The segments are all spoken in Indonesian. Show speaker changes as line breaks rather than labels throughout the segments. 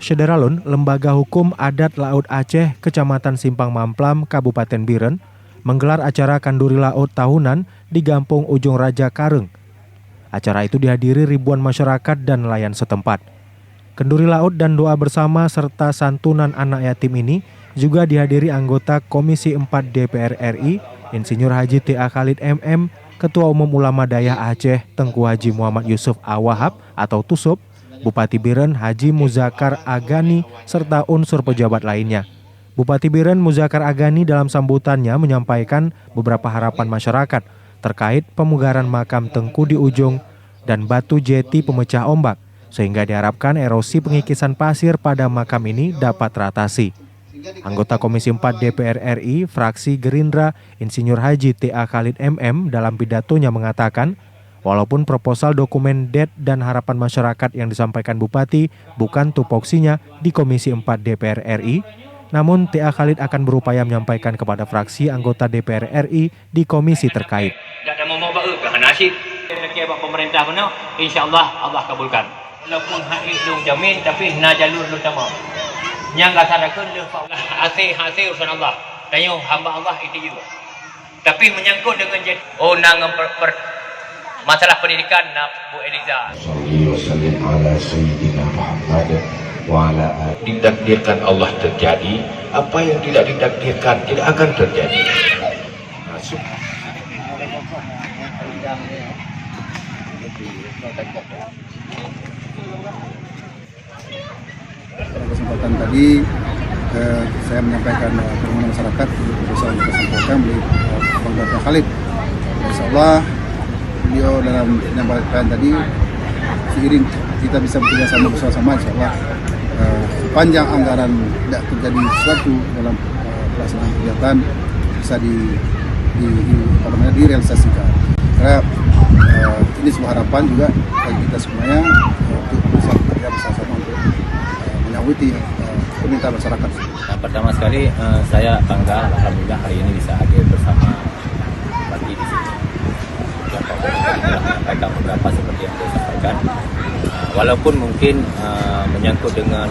Syederalun, Lembaga Hukum Adat Laut Aceh, Kecamatan Simpang Mamplam, Kabupaten Biren, menggelar acara Kanduri Laut tahunan di Gampung Ujung Raja Kareng. Acara itu dihadiri ribuan masyarakat dan nelayan setempat. Kenduri laut dan doa bersama serta santunan anak yatim ini juga dihadiri anggota Komisi 4 DPR RI, Insinyur Haji T.A. Khalid MM, Ketua Umum Ulama Dayah Aceh Tengku Haji Muhammad Yusuf Awahab atau Tusub, Bupati Biren Haji Muzakar Agani, serta unsur pejabat lainnya. Bupati Biren Muzakar Agani dalam sambutannya menyampaikan beberapa harapan masyarakat terkait pemugaran makam Tengku di Ujung dan batu jeti pemecah ombak, sehingga diharapkan erosi pengikisan pasir pada makam ini dapat teratasi. Anggota Komisi 4 DPR RI, fraksi Gerindra, Insinyur Haji T.A. Khalid MM dalam pidatonya mengatakan, walaupun proposal dokumen DET dan harapan masyarakat yang disampaikan Bupati bukan tupoksinya di Komisi 4 DPR RI, namun T.A. Khalid akan berupaya menyampaikan kepada fraksi anggota DPR RI di komisi terkait.
Tak ada mau baru ke nasib dekat pemerintah mana, insya-Allah Allah kabulkan. Walaupun hak itu jamin tapi na jalur lu tamam. Yang laksanakan le Allah hasil urusan Allah. Dan hamba Allah itu juga. Tapi menyangkut dengan nang masalah pendidikan Bu Eliza.
Ditakdirkan Allah terjadi, apa yang tidak ditakdirkan tidak akan terjadi.
Pada kesempatan tadi saya menyampaikan permohonan masyarakat bisa disampaikan oleh Bang Dr. Khalid. Insyaallah beliau dalam penyampaian tadi seiring kita bisa bekerja sama bersama insyaallah sepanjang anggaran tidak terjadi sesuatu dalam pelaksanaan kegiatan bisa direalisasikan. Karena ini sebuah harapan juga bagi kita semuanya untuk bisa bekerja bersama untuk menyambut permintaan masyarakat.
Pertama sekali saya bangga alhamdulillah hari ini bisa hadir bersama bagi di sini. Menyampaikan beberapa seperti yang saya sampaikan. Walaupun mungkin menyangkut dengan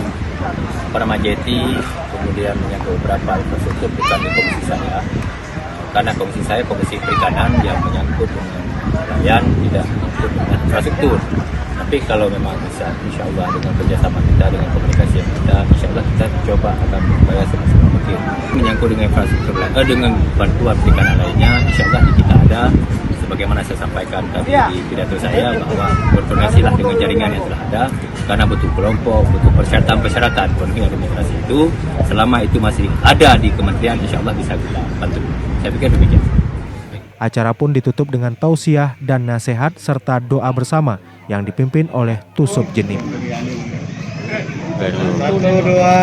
jeti, kemudian menyangkut beberapa infrastruktur bukan di komisi saya. Karena komisi saya komisi perikanan yang menyangkut dengan nelayan, tidak menyangkut dengan infrastruktur. Tapi kalau memang bisa, insya Allah dengan kerjasama kita, dengan komunikasi yang kita, insya Allah kita coba akan berupaya semaksimal mungkin. Menyangkut dengan infrastruktur, dengan bantuan perikanan lainnya, insya Allah kita ada. Sebagaimana saya sampaikan tadi di pidato saya bahwa berkoordinasilah dengan jaringan yang telah ada, karena butuh kelompok, butuh persyaratan penuhi administrasi itu, selama itu masih ada di kementerian, insya Allah bisa kita bantu. Saya pikir demikian.
Acara pun ditutup dengan tausiah dan nasihat serta doa bersama yang dipimpin oleh Tusub Jenib.
Doa